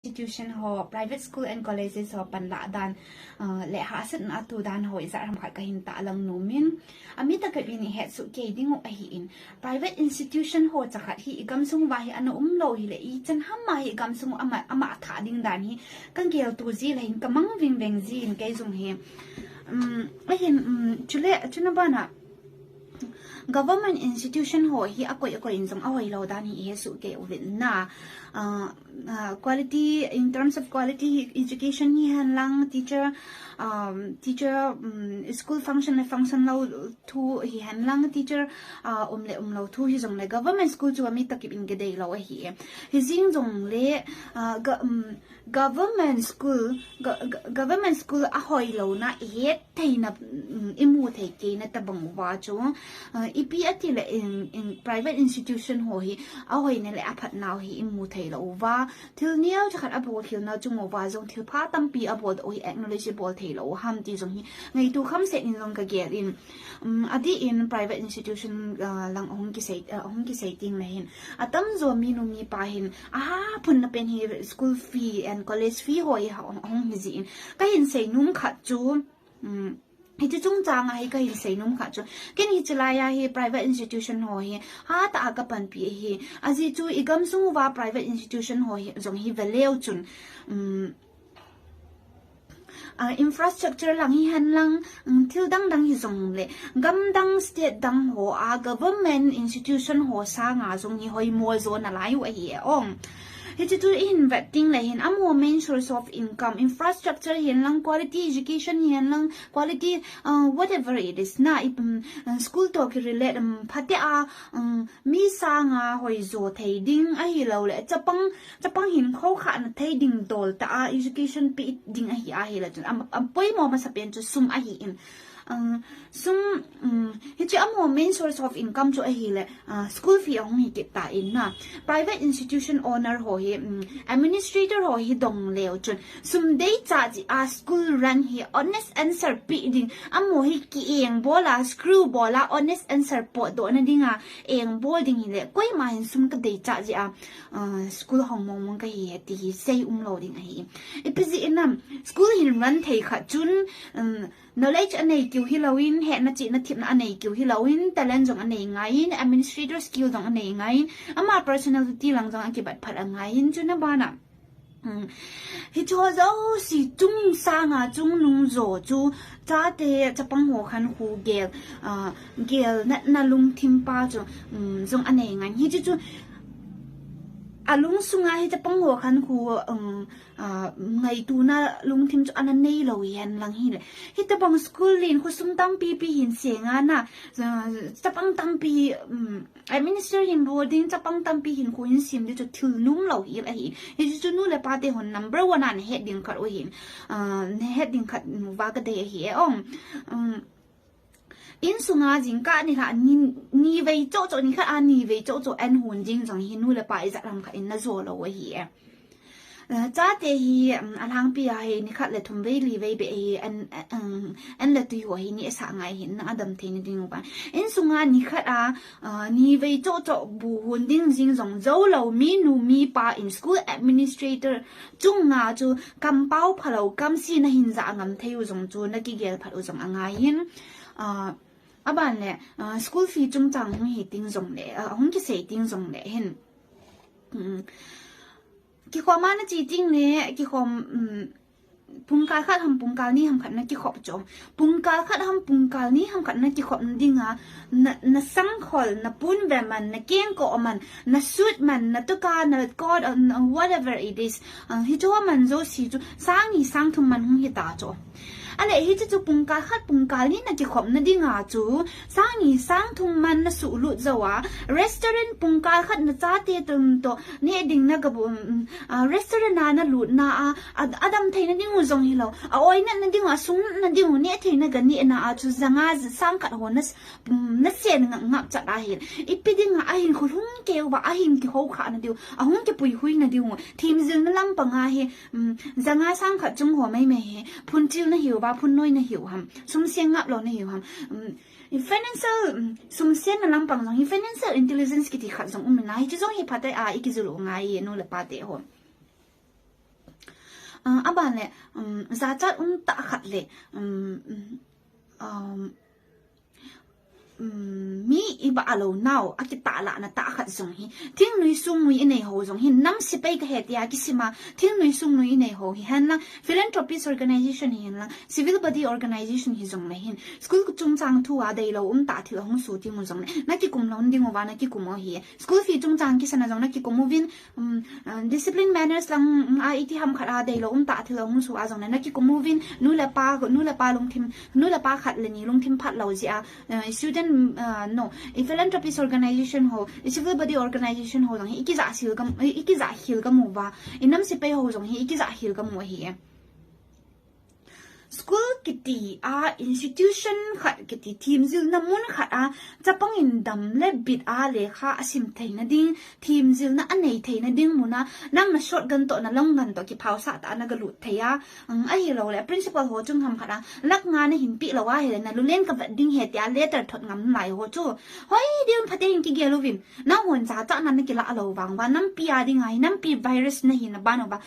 institution ho private school and colleges ho panla dan le hasan atu dan ho izar ham khat kahin ta lang numin ami ta ka bini het su ke dingo ahi in private institution ho chakhat hi igam sung wa hi ana lo hi le I chan ham ma hi igam sung ama tha ding dan hi kan gel tu ji le hin kamang wing weng ji in ke jung hi ahin chuna bana government institution ho hi akoi in jong awai lo dan hi su ke ulin na quality in terms of quality education hi han lang teacher school function lo thu hi han lang teacher lo thu hi jong le government school chu ami takip in gedei lo hi jing jong le government school a hoi lo na he theina imu thei ke na tabang wa chu ipi ati le in private institution ho hi a hoi ne le aphat naw hi imu thei lo wa thil niaw chakhat abo thil na chung wa jong thil pha tampi abo oi acknowledgeable thei lo ham ti jong hi ngai tu kham se in jong ka gel in adi in private institution lang ong ki sei ting le hin atam zo mi nu mi pa hin phun na pen hi school fee and college fee hoi hong hi ji in ka hin sei num khat chu hi chu chung chang ai ka hin sei num khat chu ken hi chila ya hi private institution ho hi ta ka pan pi hi aji chu igam sung wa private institution ho hi jong hi valeu chun infrastructure lang hi han lang thil dang hi jong le gam dang state dang ho government institution ho sa nga jong hi hoi mo zo na lai wa hi ong to investing like in a main source of income infrastructure hin lang quality education hin lang quality whatever it is na school talk relate phate mi sanga hoi zo thei ding a hi lo le chapang hin kho kha na thei ding dol ta education pi ding a hi la chun poi mo ma sa pen chu sum a hi in hichi amo main source of income cho ahile school fee ong hi ke ta in na private institution owner ho hi administrator ho hi dong leo chun sum dei cha ji a school run hi honest answer pi ding amo hi ki eng bola screw bola honest answer po do na dinga eng bol ding hi le koi ma hin sum ka dei cha ji a school hong mong ka hi ti sei lo ding hi ipizi inam school hin run thei kha chun knowledge anei kiu hilawin he na chi na thip na anei kiu hilawin talent jong anei ngain administrator skill jong anei ngain ama personality lang jong aki bat phat ngain chuna bana hi cho zo si chung sanga chung nung zo chu cha te chapang ho khan hu gel na lung thim pa chu jong anei ngan hi chu alung sunga hi chapang ho khan hu ngai tu na lung thim chu ana nei lo yan lang hi le hi ta bang school lin khu sum tam pi hin se nga na chapang tam pi administrator hin boarding chapang tam pi hin khu hin sim de chu thil num lo hi la hi chu nu le pa te hon number 1 an heading khat o hin heading khat wa ka de hi ong in sunga jing ka ni la ni vei cho ni kha ani vei cho an hun jing jong hi nu le pa i za ram kha in na zo lo hi cha te hi alang pi ai ni khat le thum vei li vei be hi an le tu ho hi ni sa ngai hin na adam the ni ding ba in sunga ni khat ni vei cho bu hun ding jing jong zo lo mi nu mi pa in school administrator chung nga chu kam pau phalo kam si na hin za ngam theu jong chu na ki gel phat u jong angai hin aban le school fee chung chang hi ting jong le hong ki sei ting jong le hin ki khoma na chi ting ne ki khom pungkal khat ham pungkal ni ham khat na ki khop chom pungkal khat ham pungkal ni ham khat na ki khop dinga na sang khol na pun ve man na keng ko man na suit man na to ka na god whatever it is hi cho man zo si chu sang ni sang thum man hung hi ta cho ale hi chu pungkal khat pungkal ni na ki khop na dinga chu sang ni sang thum man na su lu zawa restaurant pungkal khat na cha te tum to ne ding na ga restaurant na lu na adam thai na ding zong hi lo oi na ding sung na ding ne thai na ga ni na chu zanga sang khat ho na sen ngap cha da hi ipi ding a hin khu hung ke wa a hin ki ho kha na diu a hung ke pui hui na diu thim jing na lam pa nga hi zanga sang khat chung ho mai me he phun chiu na hiu ba phun noi na hiu ham sum siang ngap lo na hiu ham financial sum sen na lam pang jong hi financial intelligence ki ti khat jong na hi chu jong hi phatai ikizulu ngai no le pa te ho aban le za chat ta khat le mi iba alo now akita la na ta khat zong hi thing nui sung nui nei ho zong hi nam si pai ka het ya kisima thing nui sung nui nei ho hi han la philanthropist organization hi la civil body organization hi zong le hin school ku chung chang thu a dei lo ta thil hong su ti mu zong na ki kum lon ding wa na ki kum hi school fi chung chang ki sana zong na ki kum win discipline manners lang a iti ham khara dei lo ta thil hong su a zong na ki kum win nu la pa long thim nu la pa khat le ni long thim phat lo ji a student no a philanthropist organization ho civil body organization ho dong iki za hil ga mu ba inam si pe ho dong hi iki za hil ga mu hi school kiti a institution khat kiti team zil na mun khat a chapang in dam le bit a le kha asim theina ding team zil na anei theina ding muna nang na shotgun to na long gan to ki phau sa ta na ga lut theya a hi lo le principal ho chung ham khara lak nga na hin pi lo wa he na lu len ka ding he tia letter thot ngam lai ho chu hoi diun phating ki gelovin na hon za ta na ki la lo wang ba nam pi a ding ai nam pi virus na hin na ba no ba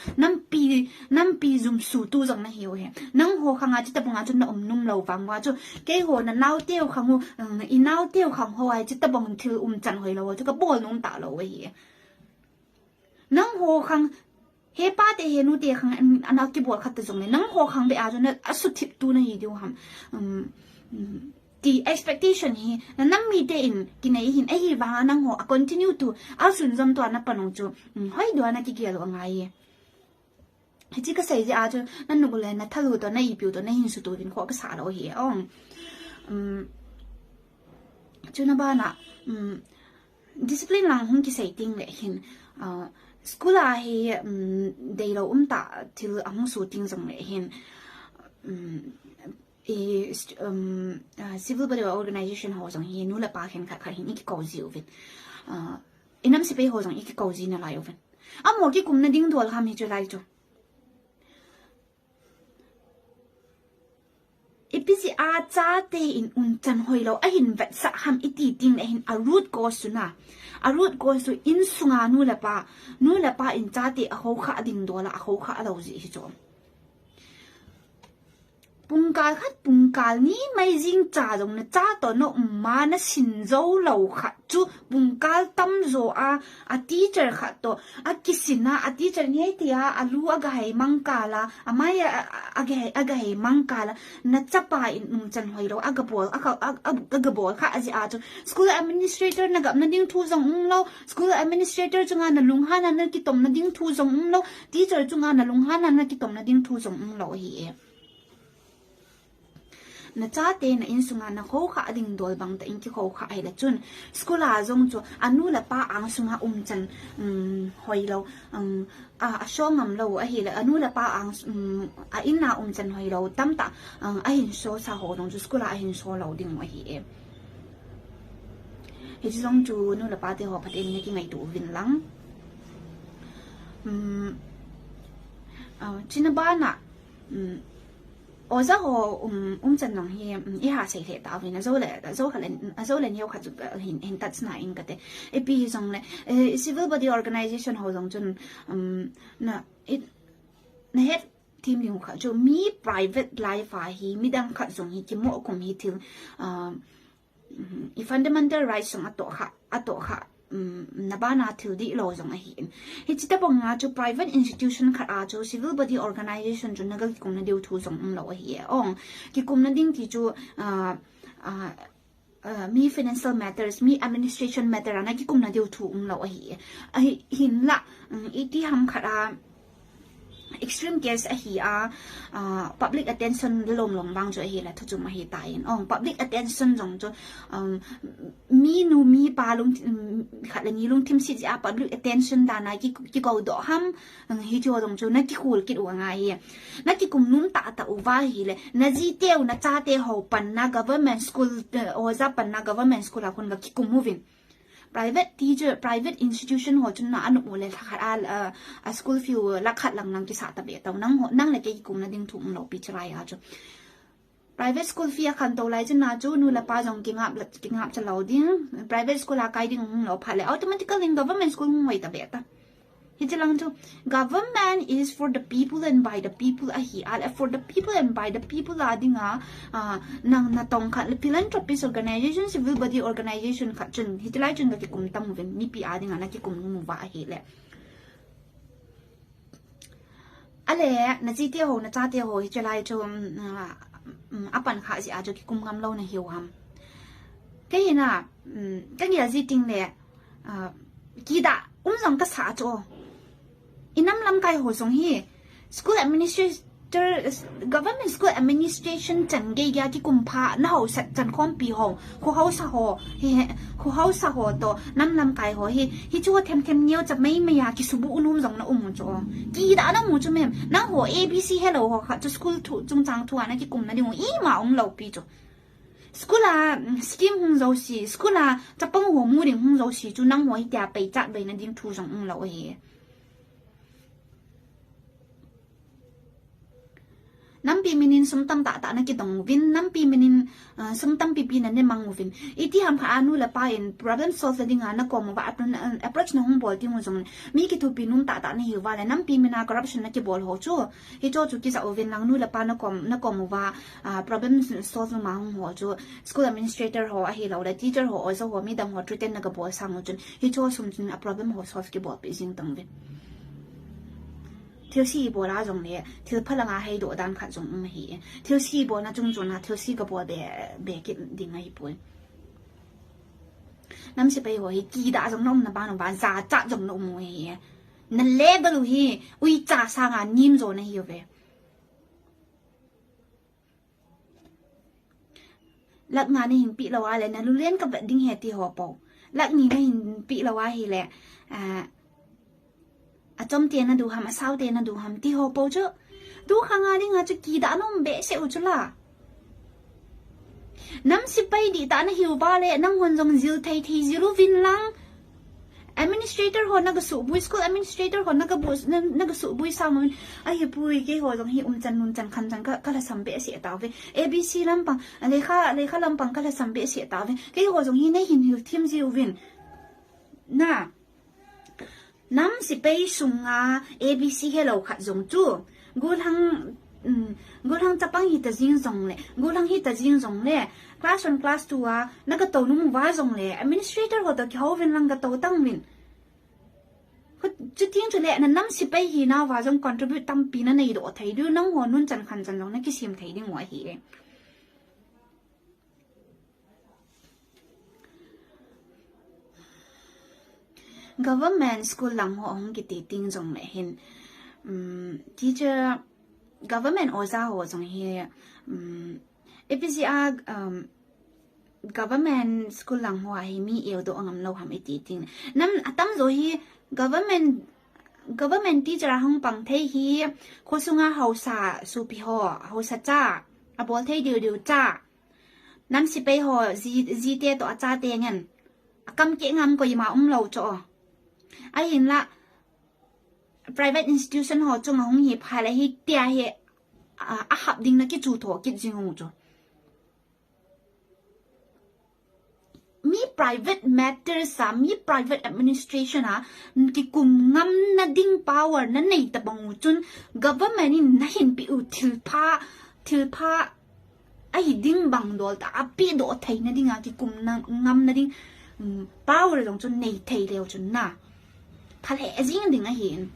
nam pi zum su tu jong na hi ho he nang ho khanga chita bunga chu na num lo wang wa chu ke ho na nau teo khangu I nau teo khang ho ai chita bong thil chan hoi lo chu ka bol num ta lo hi nang ho khang he pa te he nu te khang ana ki bol khat jong ne nang ho khang be a chu na asu thip tu na hi diu ham the expectation hi na nam mi te in ki nei hin a hi wa nang ho continue to asun zam to na panong chu hoi do na ki gelo ngai chỉ cái xây ra cho nên nó lên là thay đổi đó này biểu đó này hình sự tôi đến khó cái xã đó hiểu không cho nên ba nè discipline lang không cái xây tiếng lệ hình school à thì đây là ta thì ông số tiếng giống lệ hình civil body organization họ giống hình nó là ba hình khác hình cái cầu gì vậy năm sẽ phải họ giống cái cầu gì nó lại vậy một cái cùng nó tiếng đùa làm gì cho lại cho ipisi a cha te in chan hoi lo a hin vet sa ham iti ting a hin a root cause su in sunga nu la pa in cha te a ho kha ding do la a ho kha lo ji hi chom pungkal ni mai jing cha dong na cha to no ma na sin zo lo kha chu pungkal tam zo a teacher kha to a kisina a teacher ni tia a lu aga hai mangkala amaya aga hai mangkala na chapa in chan hoi lo aga bol kha aji a chu school administrator na gam na ding thu zong lo school administrator chunga na lunghana na ki tom na ding thu zong lo teacher chunga na lunghana na ki tom na ding thu zong lo hi na cha te na in sunga na kho kha ding dol bang ta in ki kho kha ai la chun school a zong chu anu la pa ang sunga chan hoi lo a shongam lo a hi la anu la pa ang a in na chan hoi lo tam ta a hin so sa ho dong chu school a hin so lo ding wa hi he zong chu nu la pa te ho phat in ki ngai tu vin lang china ba na oza ho chan nong hi I ha sei the ta vin zo le ni kha chu hin tat na in ka te e pi zong le civil body organization ho zong chun na it na het team ni kha chu mi private life a hi mi dang kha zong hi ki mo kum hi thil I fundamental rights song ato kha na ba na thil di lo zong a hi hi chita bang nga chu private institution kha a chu civil body organization chu nagal kum na deu thu zong lo a hi ong ki kum na ding ki chu mi financial matters mi administration matter na ki kum na deu thu lo a hi hin la iti ham kha extreme case a hi public attention lom bang jo hi la thu chu ma hi tai ong public attention jong cho mi pa lung khat la ni lung thim si ja public attention da na ki ko do ham hi jo jong cho na ki khul ki wa ngai na ki kum nun ta u wa hi le na ji teu na cha te ho pan na government school o za pan na government school a kun ga ki kum moving private teacher private institution ho chun na anu le khat a school few la khat lang nang ki sa ta be taw nang le ke kum na ding thum lo pi chrai ha chu private school fee khan to lai chun na chu nu la pa jong ki ngap chalo ding private school a kai ding lo pha le automatically government school ngoi ta be ta hi chilang chu government is for the people and by the people a hi al for the people and by the people a dinga nang na tong khat philanthropist organization civil body organization khat chun hi tilai chun ki kum tam ven mi pi a dinga na ki kum mu wa hi le ale na chi te ho na cha te ho hi chilai chu apan kha si a chu ki kum ngam lo na hiu ham cái gì nè cái gì là gì tình lệ kỳ đã rằng cái xã chỗ inam lam kai hồ song hi school administrator government school administration chẳng gây ra cái cùng pha nó hậu sạch chẳng con pi hồ khu hậu sa hồ to nam lam kai hồ hi chúa thêm nhiều chập mấy mấy cái số bu nôm rằng nó chỗ kỳ đã nó cho mềm nó hồ abc hello hồ cho school thủ trung trang thủ anh cái cùng nó đi ý mà lâu pi chỗ school là scheme hung dấu xí school là chấp bằng hồ mua điểm hung dấu xí chú năng hồ ít bảy chặt bảy nó điểm thu rằng lâu hè năm pi minin sum tam tạ tạ nó cái đồng vin năm pi minin sum tam pi nó nên mang vin ít ham khá anu là pa in problem solve đi ngang nó còn một vài approach nó không bol tiếng rồi mi cái thu pi nung tạ tạ nó hiểu và là năm pi mina corruption nó cái bol hồ chú cái chỗ chú cái sao vin lang nu là pa nó còn một vài problem solve mà không hồ chú school administrator hồ hay là teacher hồ ở sau hồ mi đam hồ treat nó cái bol sang rồi cái chỗ sum chun problem hồ solve cái bol bị riêng đồng vin thiếu si bồ la giống này thiếu phật là hay độ đan khát giống này thiếu si bồ na trung trung na thiếu si cái bồ bè cái điểm này bồ năm sẽ bây hồi kỳ đã giống nông là bao nó giá chặt giống nông này nên lẽ bao hi uicha sang anh nim rồi này hiểu về lắc ngàn này hình bị lâu ai lại là lưu liên các bạn đinh hẹt thì họ bảo lắc nhìn này hình bị lâu ai thì lẽ trong tiền là đủ hàm sao tiền là đủ hàm thì họ bảo chứ đủ hàng ai đi ngã cho kỳ đã nó bé sẽ ở chỗ là năm mươi bảy đi ta nó hiểu ba lệ năm hoàn dòng diêu thầy diêu vin lang administrator họ nó cái số bui school administrator họ nó cái số bui sao mà ai bui cái họ dòng hiểu chân khăn chân cái là sắm bé sẽ tao về abc làm bằng lấy khá làm bằng cái là sắm bé sẽ tao về cái họ dòng này hiểu thêm diêu vin na năm mươi bảy sung abc hello khát dòng chú gul hang chấp bằng hita riêng dòng lệ gul hang hita riêng dòng lệ class 1 class 2 nó cái tàu nó mua vài dòng lệ administrator họ tàu kéo viên lang cái tàu tăng viên chút tiếng cho lệ là năm mươi bảy hi nào vài dòng contribute tam pi nó này độ thấy đưa nông hồ nun chân khăn chân dòng nó cái xiêm thấy đi ngoài hi government school lang ho ong ki ting jong le hin teacher government oza ho jong hi epca government school lang ho hi mi eu do angam lo ham ti ting nam atam zo hi government teacher hong pang thei hi khosunga hausa su pi ho hausa cha abol thei diu cha nam si pe ho ji te to cha te ngan akam ke ngam ko yima lo cho ai hiện là private institution họ trong không hiệp hay là hiệp tia hiệp hợp định là cái chủ thổ cái gì không cho mi private matters mi private administration cái cùng ngâm na ding power na này tập bằng chun government na hiện bị thil pa ai ding bằng đồ ta bị đồ thấy na ding cái cùng ngâm na ding power giống chun này thấy đều chun na phải hệ riêng đừng ai hiện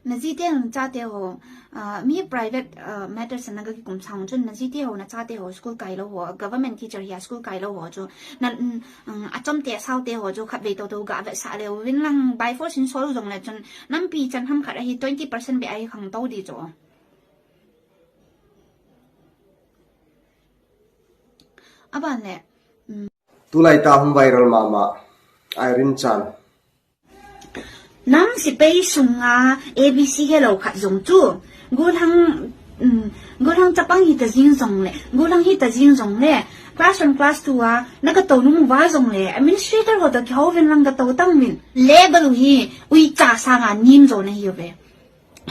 nãy giờ thì chúng ta theo mi private matters là cái cũng sang cho nãy giờ thì chúng ta theo school cái lo government teacher ya school cái lo cho nên trong tiệt sau thì cho khách về tàu gã về xã đều viên lăng by force in số dùng là cho năm pi chân ham khách thì 20% bị ai hàng tàu đi cho bạn lẽ tu lai ta hum viral mama Irene Chan năm mươi bảy sung abc hello khát dùng chú gul hang chấp bằng hita riêng dòng lệ gul hang hita riêng dòng lệ class 1 class 2 nó cái tàu nó mua vài dòng lệ administrator họ tàu kéo viên lang cái tàu tăng viên level hi uicha sang nim rồi này hiểu về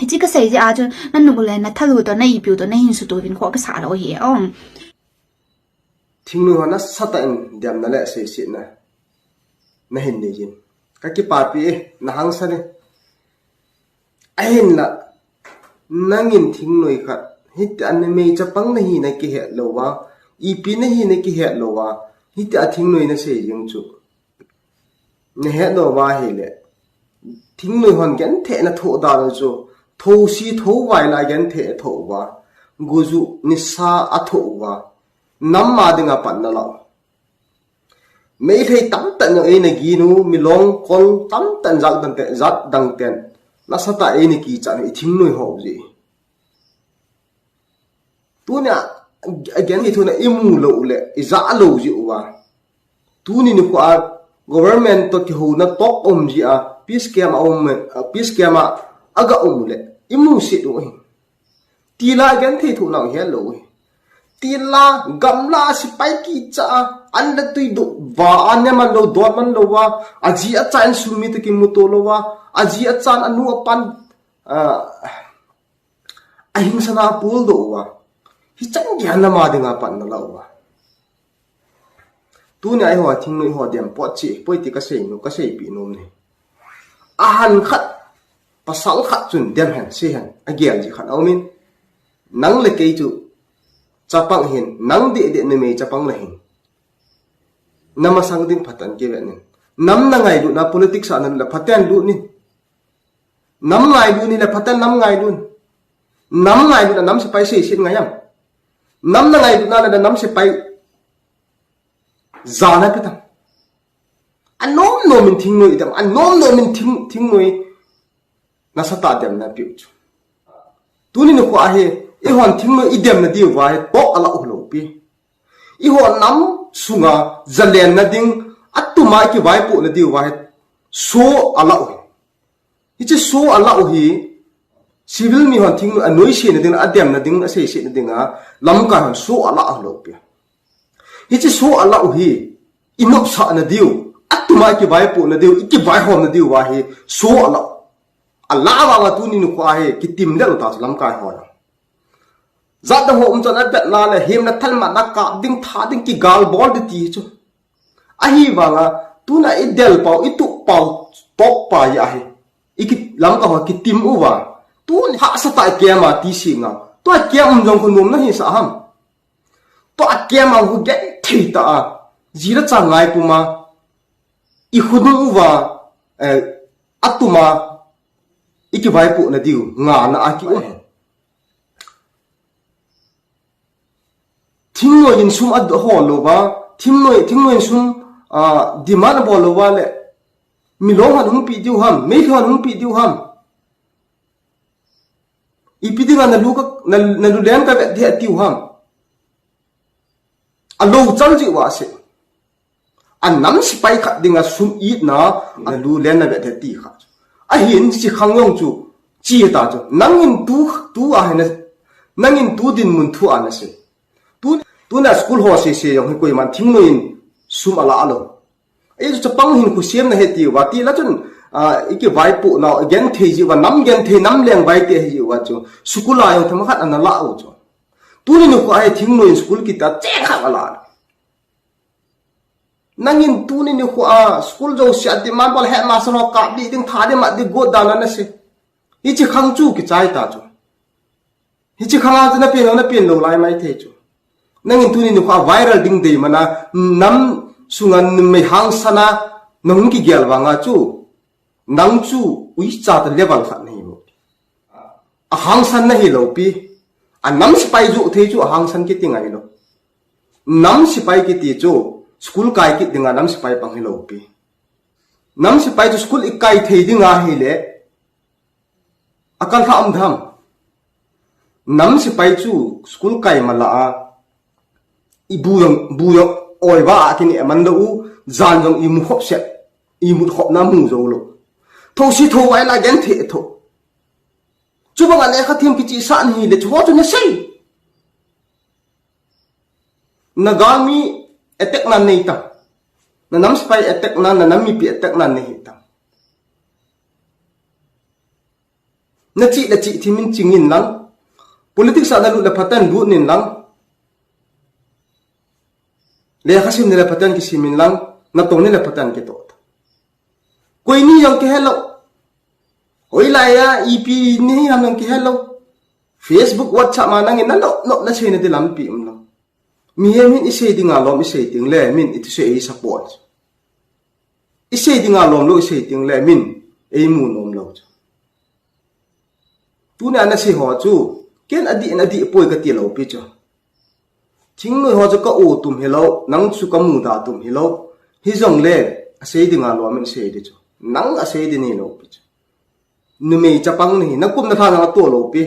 chỉ cái xây ra cho nên nó lại là thay đổiตัวnày biểuตัวnày hình sựตัวviên khó cái xã đó hiểu không thing nu hana sata in diam na le se se na na hin ni jin ka ki pa pi na hang sa ne ahin la nangin thing noi khat hit an me chapang na hi na ki he lo wa ip na hi na ki he lo wa hit a thing noi na se jing chu ne he no wa he le thing noi hon gen the na tho da lo chu tho si tho wai la gen the tho wa guzu ni sa a tho wa nam ma dinga pan na lo mấy thầy tắm tận ở này kia nu mi long con tắm tận giặt đằng tiền nó sao tại này kia chẳng thính nuôi hậu gì tu nè again thì thôi nè im lậu lệ giá lậu gì wa tu ni nu qua government to ki hu na top gì à peace scam aga lệ im si du ti la again thì thu nào hết lậu tila gamla si pai ki cha an la tui do wa an man lo do man lo wa aji a chan sumi te ki muto lo wa aji a chan anu apan a hing sana pul do wa hi chang gyan na ma dinga pan na lo wa tu ne ai ho thing noi ho dem po chi poi ti ka sei pi nom ne a han khat pasal khat chun dem han se han a gyal ji khat aumin nang le ke chu chapang hin nang de ne me chapang la hin namasang din phatan ke ven nam na ngai du na politics an la phatan du ni nam ngai du ni la phatan nam ngai du na nam se pai se sin ngayam nam na ngai du na la nam se pai zana pitam anom no min thing noi dam anom no min thing noi na sata dem na piu chu tu ni no ko a he i hon thing no idem na diu wa to ala ulo pi i hon nam sunga zalen na ding atuma ki vai pu na diu wa so ala u hi che so ala u hi civil mi hon thing anoi se na ding adem na ding asei se na ding a lam ka hon so ala ulo pi hi che so ala u hi inop sa na diu atuma ki vai pu na diu ki vai hom na diu wa hi so ala Allah wa tu ni nu kwa he ki tim le ta lam ka ho zat da hom chon at na le him na thal ma na ka ding tha ding ki gal bol de ti chu a hi wa nga tu na i del pau i tu pau tok pa ya he i ki lam ka ho ki tim u wa tu ha sa ta ke ma ti si nga to ke jong khun mum na hi sa ham to ke ma hu ge thi ta a ji ra cha ngai pu ma i khunu u wa atuma iki vai pu na diu nga na aki o thing no in sum ad ho lo ba thing no in sum demand bo lo wa le mi lo han hum pi diu ham me han hum pi diu ham i pi dinga na lu ka na lu len ka de tiu ham a lo chal ji wa se an nam si pai khat dinga sum i na lu len na de ti kha a hin si khang yong chu chi ta chu nangin tu a hena nangin tu din mun thu ana se tu na school ho se yong koi man thing no in sum ala alo e chu pang hin khu siam na he ti wa ti la chun iki vai pu na again the ji wa nam gen the nam leng vai te ji wa chu school a yong tham khat ana la o chu tu ni no ko ai thing no in school ki ta che kha ala nangin tu ni ko school jo sia di man bol he ma so ka di ding tha de ma di go da na se hi chi khang chu ki chai ta chu hi chi khang a na pen lo lai mai the chu nangin tu ni ko viral ding de mana nam sungan me hang sana nong ki gel wa nga chu nang chu uicha ta level khat nei mo a hang san na hi lo pi a nam spai ju the chu hang san ki tingai lo nam spai ki ti chu school kai ki dinga nam sipai pang hilo pi nam sipai to school ikai thei dinga hele akal tha am dham nam sipai chu school kai mala a ibuyong oi ba akini amanda u zan jong imu khop se imu khop na mu zo lo tho si tho wai la gen the tho chu ba ne kha thim ki chi san hi le chu ho chu ne sei nagami attack na nei ta na nam spy attack na nam mi pi attack na nei ta na chi thimin chingin lang politics ana lu la phatan lu nin lang le khasim ne la phatan ki simin lang na tong ne la phatan ki to quay ni yang ke hello oi lai ya ep ni ham yang ke hello Facebook WhatsApp mà năng nó nó chơi này thì làm bị lo mình isei đi ngalom isei tiếng lệ mình isei support isei đi ngalom lo isei tiếng lệ mình ai muốn om lo tu này anh sẽ hỏi chú cái anh đi bôi cái tiền lo bị cho chính người họ cho có ô tụm hello nắng chú có mù đà tụm hello hi dòng lệ isei đi ngalom mình isei đi cho nắng isei đi này lo bị cho nếu mình chấp bằng này nó cũng là thằng nào tổ lo bị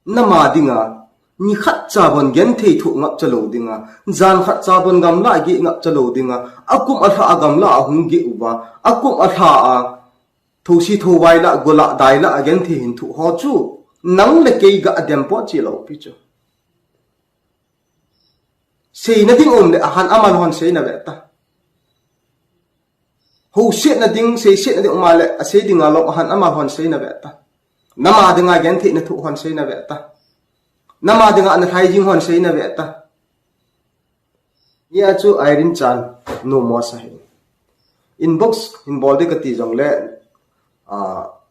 nama dinga ni khat cha bon gen thei thu ngap chalo dinga jan khat cha bon gam la gi ngap chalo dinga akum atha gam la hung gi uba akum atha a thusi thowai la gola dai la gen thei hin thu ho chu nang le ke ga adem po chi lo pi chu sei na ding om le han aman hon sei na beta ho set na ding sei set na ding ma le a sei dinga lo han aman hon sei na beta nama dinga gen thei na thu hon sei na beta nama dinga an thai jing hon sei na beta ya chu Irene Chan no mo sa hin inbox in bol de kati jong le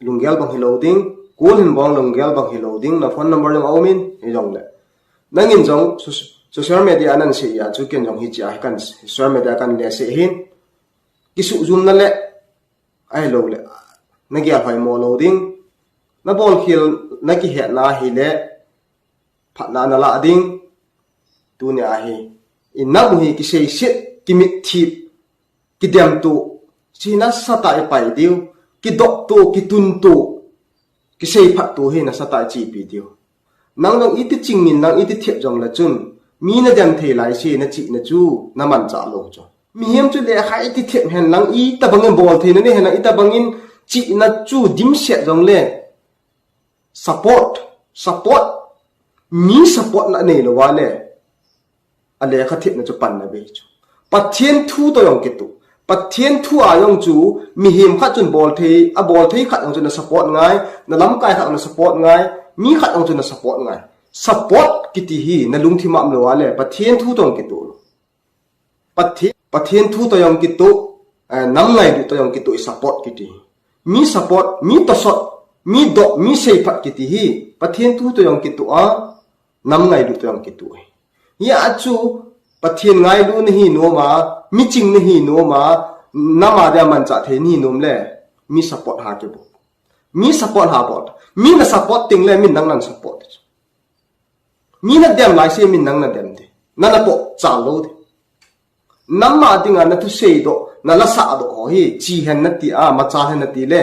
lungyal bang heloding call hin bang lungyal bang heloding na phone number jong aumin hi jong le nangin jong social media anan se ya chu ken jong hi cha kan social media kan le se hin kisu zoom na le ai lo le na gya phai mo loading na bol khil na ki he na hi le phat na na la ding tu ne a hi in na mu hi ki sei sit ki mit thip ki dem tu china sata e pai diu ki dok tu ki tun tu ki sei phat tu he na sata chi pi diu nang nang iti chingmin nang iti thep jong la chun mi na dem the lai se na chi na chu na man cha lo cho mi hem chu le hai ti thep hen nang i ta bangin bol the na ne hen i ta bangin chi na chu dim se jong le support mi support na ne lo wale ale kha thip na chu pan na be chu pathian thu to yong ke tu pathian thu a yong chu mi him kha chun bol thei khat yong chu na support ngai na lam kai kha na support ngai mi khat yong chu na support ngai support kiti hi na lung thi mam lo wale pathian thu to yong ke tu pathian thu to yong ke tu nam ngai du to yong ke tu support kiti mi support mi to sot mi do mi sei phat kiti hi pathian thu to yong ke tu a nam ngai du to yong ke tu ya chu pathian ngai lu ni hi no ma mi ching ni hi no ma nama da man cha the ni nom le mi support ha ke bo mi support ha bot mi na support ting le min nang nan support mi na dem lai se min nang na dem de na na po cha lo de nama dinga na thusei do na la sa do ho hi chi hen na ti a ma cha hen na ti le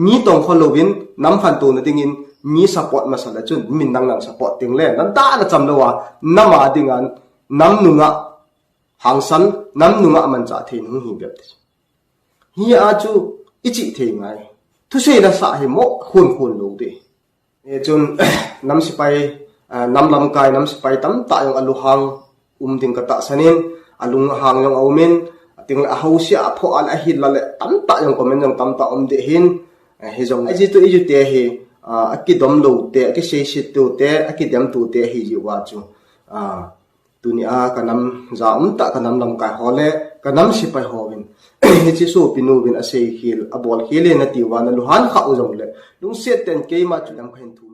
mi tong kholowin nam phan tu na dingin mi support masala chun min nang nang support ting le nan ta na cham lo wa nama dingan nam nunga hangsan nam nunga man cha thein hu hi bep hi a chu ichi the ngai thu sei da sa hi mo hun lo de e chun nam sipai nam lam kai nam sipai tam ta yong alu hang ding ka ta sanin alung hang yong aumin ting la hausia pho al a hi la le tam ta yong komen yong tam ta de hin he jong ai ji tu i ju te hi aki dom lo te aki sei sit tu te aki dem tu te hi ji wa chu tunia kanam za ta kanam lam kai hole kanam sipai howin he chi so pinu bin asei hil abol hele na ti wa na luhan kha u jong le lung set ten ke ma chu lam khain thu